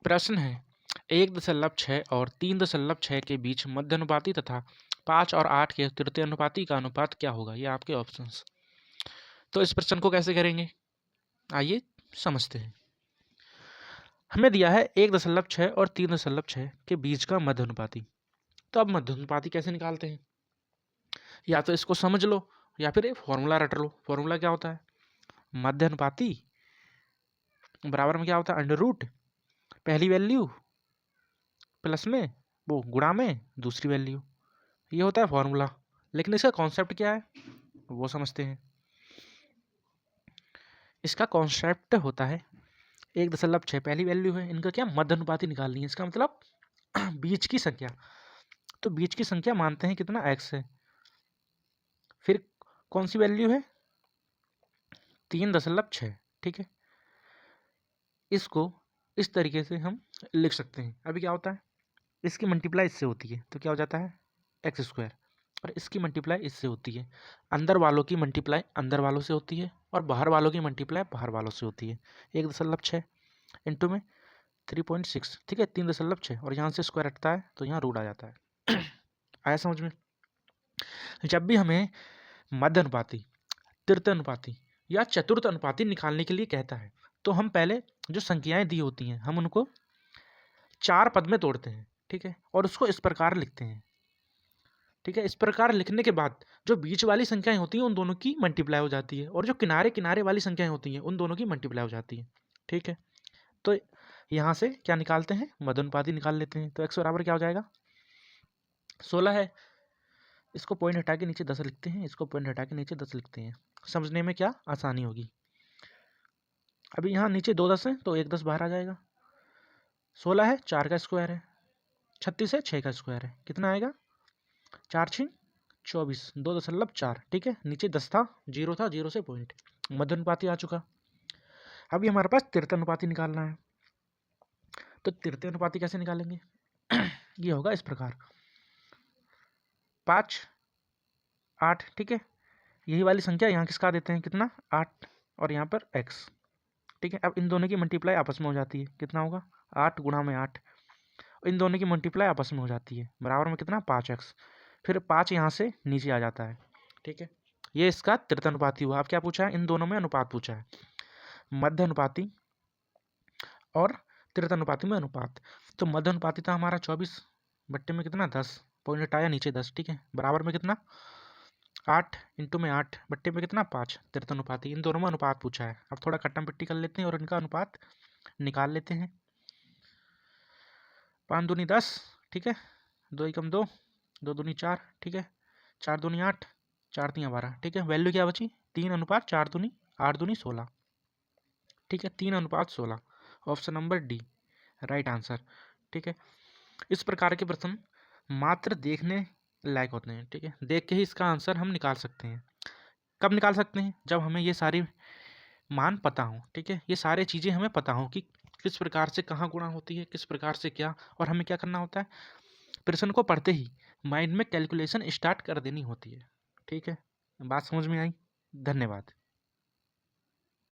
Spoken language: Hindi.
प्रश्न है 1.6 और 3.6 के बीच मध्यानुपाती तथा 5 और 8 के तृतीय अनुपाती का अनुपात क्या होगा। ये आपके ऑप्शंस। तो इस प्रश्न को कैसे करेंगे, आइए समझते हैं। हमें दिया है 1.6 और 3.6 के बीच का मध्यानुपाती। तो अब मध्यानुपाती कैसे निकालते हैं, या तो इसको समझ लो या फिर एक फॉर्मूला रट लो। फॉर्मूला क्या होता है, मध्यानुपाती बराबर में क्या होता है, अंडर रूट पहली वैल्यू प्लस में वो गुणा में दूसरी वैल्यू, ये होता है फॉर्मूला। लेकिन इसका कॉन्सेप्ट क्या है वो समझते हैं। इसका कॉन्सेप्ट होता है 1.6 पहली वैल्यू है, इनका क्या मध्यानुपाती निकालनी है। इसका मतलब बीच की संख्या, तो बीच की संख्या मानते हैं कितना x है। फिर कौन सी वैल्यू है 3.6, ठीक है। इसको इस तरीके से हम लिख सकते हैं। अभी क्या होता है, इसकी मल्टीप्लाई इससे होती है तो क्या हो जाता है x², और इसकी मल्टीप्लाई इससे होती है। अंदर वालों की मल्टीप्लाई अंदर वालों से होती है और बाहर वालों की मल्टीप्लाई बाहर वालों से होती है। 1.6 इंटू में 3.6, ठीक है, 3.6, और यहाँ से स्क्वायर हटता है तो यहाँ रूट आ जाता है। आया समझ में। जब भी हमें मध्य अनुपाती, तृतीय अनुपाती या चतुर्थ अनुपाती निकालने के लिए कहता है तो हम पहले जो संख्याएं दी होती हैं हम उनको 4 पद में तोड़ते हैं, ठीक है, और उसको इस प्रकार लिखते हैं, ठीक है। इस प्रकार लिखने के बाद जो बीच वाली संख्याएं होती हैं उन दोनों की मल्टीप्लाई हो जाती है, और जो किनारे किनारे वाली संख्याएं होती हैं उन दोनों की मल्टीप्लाई हो जाती है, ठीक है। तो यहाँ से क्या निकालते हैं, मध्यानुपाती निकाल लेते हैं। तो x बराबर क्या हो जाएगा 16 है। इसको पॉइंट हटा के नीचे 10 लिखते हैं, इसको पॉइंट हटा के नीचे 10 लिखते हैं, समझने में क्या आसानी होगी। अभी यहाँ नीचे 2 10 है तो 1 10 बाहर आ जाएगा। 16 है 4 का स्क्वायर है, 36 है 6 का स्क्वायर है, कितना आएगा 4 6 24, 2.4, ठीक है। नीचे 10 था, 0 था, 0 से पॉइंट, मध्यानुपाती आ चुका। अभी हमारे पास तृतीय अनुपाती निकालना है। तो तृतीय अनुपाती कैसे निकालेंगे ये होगा इस प्रकार 5 8, ठीक है। यही वाली संख्या यहाँ किसका देते हैं, कितना 8, और यहाँ पर x, ठीक है। अब इन दोनों की मल्टीप्लाई आपस में हो जाती है, कितना होगा 8 गुणा में 8, इन दोनों की मल्टीप्लाई आपस में हो जाती है, बराबर में कितना 5x। फिर 5 यहाँ से नीचे आ जाता है, ठीक है। ये इसका तृतीय अनुपाती हुआ। अब क्या पूछा है, इन दोनों में अनुपात पूछा है, मध्य अनुपाती और तृतीय अनुपाती में अनुपात। तो मध्य अनुपाती था हमारा 24 बट्टे में कितना 10, पॉइंट हटाया नीचे 10, ठीक है, बराबर में कितना 8 इंटू में 8 बट्टे में कितना 5, तृतीय अनुपाती। इन दोनों में अनुपात पूछा है। अब थोड़ा कट्टम पिट्टी कर लेते हैं और इनका अनुपात निकाल लेते हैं। 5 दूनी 10, ठीक है, 2 एकम 2, 2 दूनी 4, ठीक है, 4 दूनी 8, 4 3 12, ठीक है। वैल्यू क्या बची 3 अनुपात 4 दूनी 8 दूनी 16, ठीक है, 3 अनुपात 16, option number D right answer, ठीक है। इस प्रकार के प्रश्न मात्र देखने लायक होते हैं, ठीक है, देख के ही इसका आंसर हम निकाल सकते हैं। कब निकाल सकते हैं, जब हमें ये सारी मान पता हो, ठीक है, ये सारी चीज़ें हमें पता हो कि किस प्रकार से कहाँ गुणा होती है, किस प्रकार से क्या, और हमें क्या करना होता है, प्रश्न को पढ़ते ही माइंड में कैलकुलेशन स्टार्ट कर देनी होती है, ठीक है। बात समझ में आई, धन्यवाद।